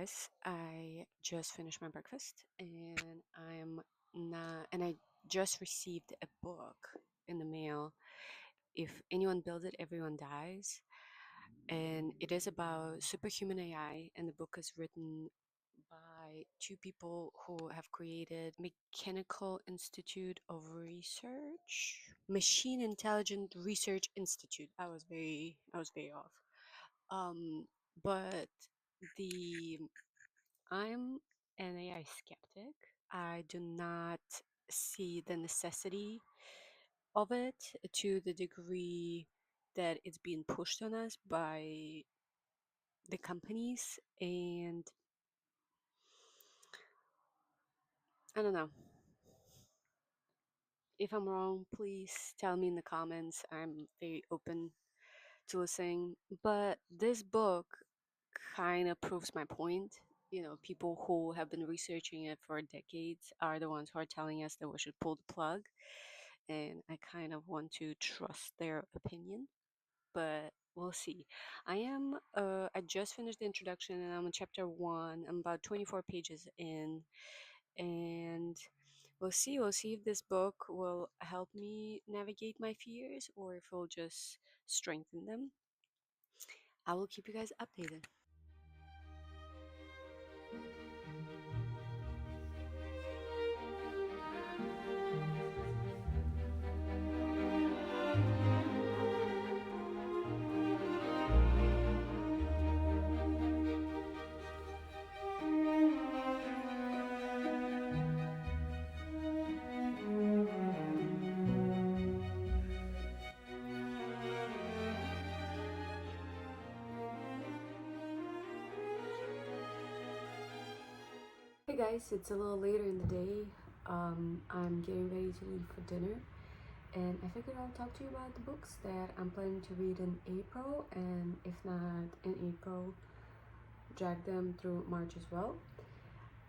guys, I just finished my breakfast and I just received a book in the mail. If anyone builds it, everyone dies. And it is about superhuman AI, and the book is written by two people who have created Mechanical Institute of Research, Machine Intelligent Research Institute. I was very off. Um, but the I'm an AI skeptic. I do not see the necessity of it to the degree that it's being pushed on us by the companies. And I don't know. If I'm wrong, please tell me in the comments. I'm very open to listening. But this book kind of proves my point. People who have been researching it for decades are the ones who are telling us that we should pull the plug. And I kind of want to trust their opinion, but we'll see. I just finished the introduction and I'm on chapter 1. I'm about 24 pages in, and we'll see if this book will help me navigate my fears or if it'll just strengthen them. I will keep you guys updated. Hey guys, it's a little later in the day. I'm getting ready to leave for dinner, and I figured I'll talk to you about the books that I'm planning to read in April, and if not in April, drag them through March as well.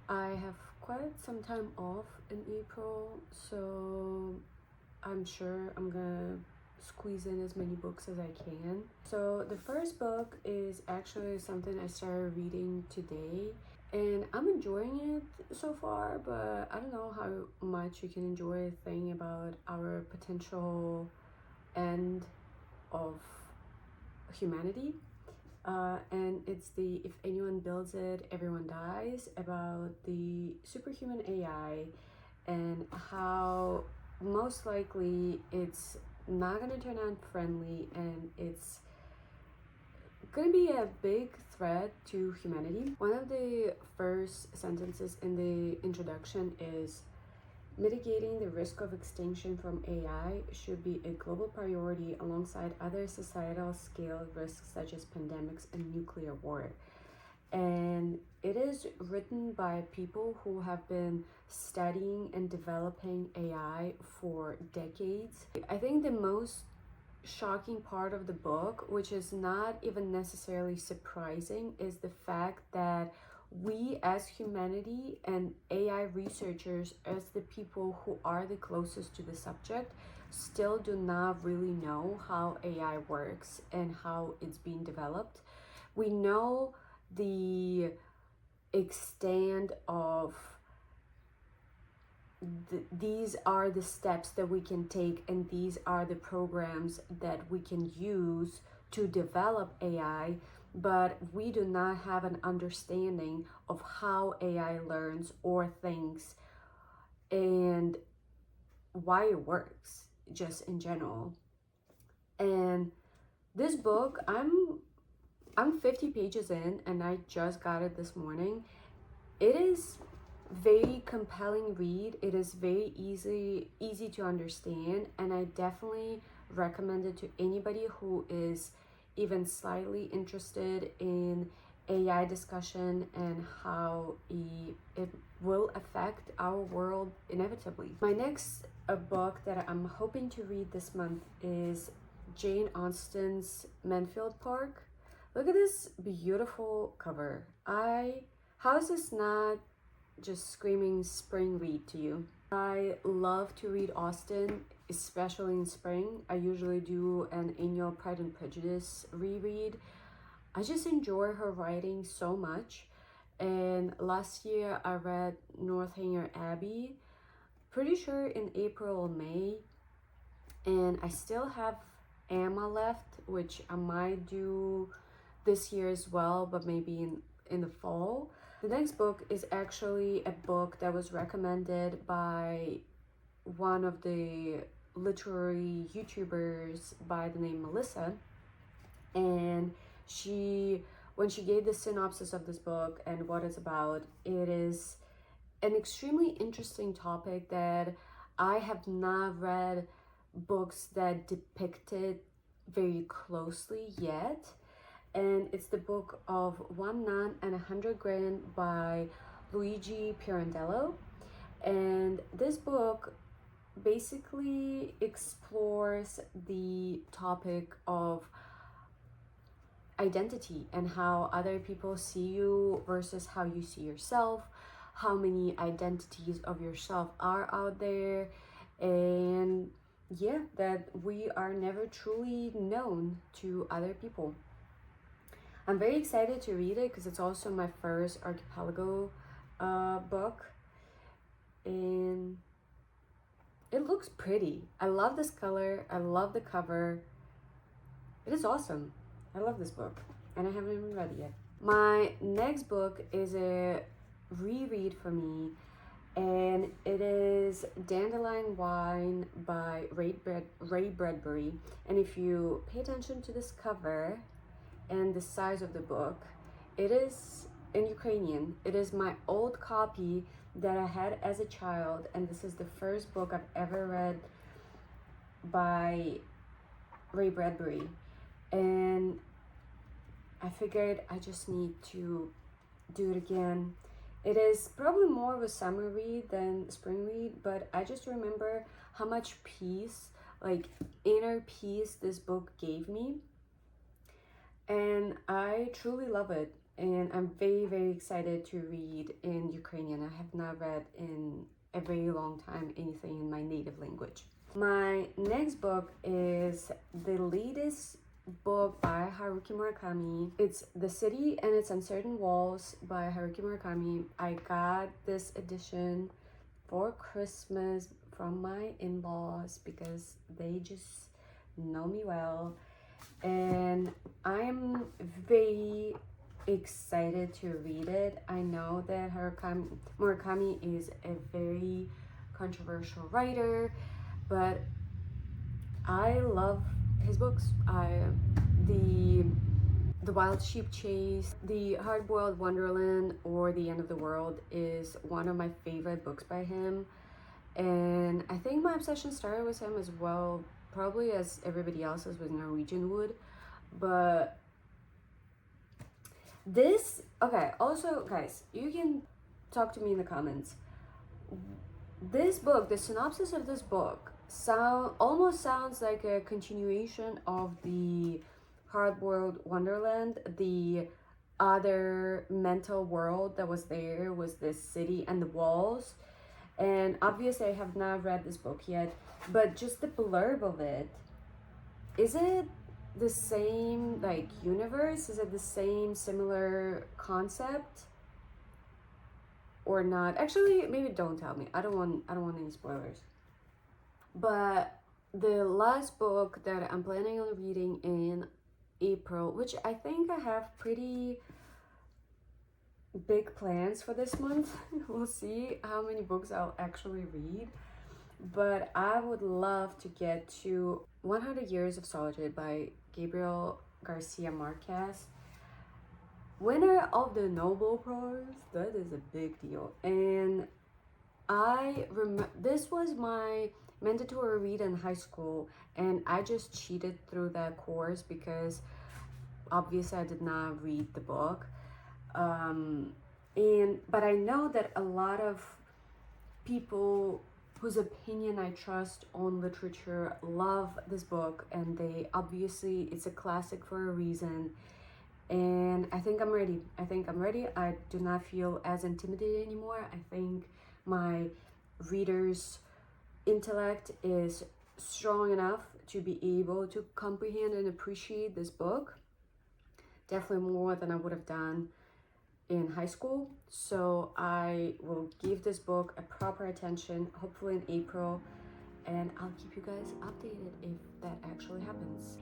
I have quite some time off in April, so I'm sure I'm gonna squeeze in as many books as I can. So the first book is actually something I started reading today, and I'm enjoying it so far, but I don't know how much you can enjoy a thing about our potential end of humanity. And it's the If Anyone Builds It, Everyone Dies, about the superhuman AI and how most likely it's not going to turn out friendly, and it's going to be a big threat to humanity. One of the first sentences in the introduction is, mitigating the risk of extinction from AI should be a global priority alongside other societal scale risks such as pandemics and nuclear war. And it is written by people who have been studying and developing AI for decades. I think the most shocking part of the book, which is not even necessarily surprising, is the fact that we as humanity and AI researchers, as the people who are the closest to the subject, still do not really know how AI works and how it's being developed. We know the extent of these are the steps that we can take, and these are the programs that we can use to develop AI, but we do not have an understanding of how AI learns or thinks and why it works just in general. And this book, I'm 50 pages in and I just got it this morning. It is very compelling read. It is very easy to understand, and I definitely recommend it to anybody who is even slightly interested in AI discussion and how it will affect our world inevitably. My next book that I'm hoping to read this month is Jane Austen's Mansfield Park. Look at this beautiful cover. How is this not just screaming spring read to you? I love to read Austen, especially in spring. I usually do an annual Pride and Prejudice reread. I just enjoy her writing so much, and last year I read Northanger Abbey, pretty sure in April or May, and I still have Emma left, which I might do this year as well, but maybe in the fall. The next book is actually a book that was recommended by one of the literary YouTubers by the name Malissa, and when she gave the synopsis of this book and what it's about, it is an extremely interesting topic that I have not read books that depict it very closely yet. And it's the book of One Nun and 100 Grand by Luigi Pirandello. And this book basically explores the topic of identity and how other people see you versus how you see yourself, how many identities of yourself are out there, and yeah, that we are never truly known to other people. I'm very excited to read it because it's also my first Archipelago book, and it looks pretty. I love this color. I love the cover. It is awesome. I love this book, and I haven't even read it yet. My next book is a reread for me, and it is Dandelion Wine by Ray Bradbury. And if you pay attention to this cover and the size of the book, it is in Ukrainian. It is my old copy that I had as a child, and this is the first book I've ever read by Ray Bradbury. And I figured I just need to do it again. It is probably more of a summer read than spring read, but I just remember how much peace, like inner peace, this book gave me. And I truly love it. And I'm very, very excited to read in Ukrainian. I have not read in a very long time anything in my native language. My next book is the latest book by Haruki Murakami. It's The City and Its Uncertain Walls by Haruki Murakami. I got this edition for Christmas from my in-laws because they just know me well, and I'm very excited to read it. I know that Murakami is a very controversial writer, but I love his books. The Wild Sheep Chase, The Hard-Boiled Wonderland, or The End of the World is one of my favorite books by him, and I think my obsession started with him as well, probably as everybody else's with Norwegian Wood. But this, okay, also guys, you can talk to me in the comments. This book, the synopsis of this book almost sounds like a continuation of the Hard-Boiled Wonderland. The other mental world that was there was this city and the walls. And obviously I have not read this book yet, but just the blurb of it, is it the same like universe? Is it the same similar concept or not? Actually, maybe don't tell me. I don't want any spoilers. But the last book that I'm planning on reading in April, which I think I have pretty big plans for this month. We'll see how many books I'll actually read. But I would love to get to 100 Years of Solitude by Gabriel García Márquez, winner of the Nobel Prize. That is a big deal. And I remember this was my mandatory read in high school, and I just cheated through that course because obviously I did not read the book. But I know that a lot of people whose opinion I trust on literature love this book, and it's a classic for a reason. And I think I'm ready. I do not feel as intimidated anymore. I think my reader's intellect is strong enough to be able to comprehend and appreciate this book, definitely more than I would have done in high school. So I will give this book a proper attention, hopefully in April, and I'll keep you guys updated if that actually happens.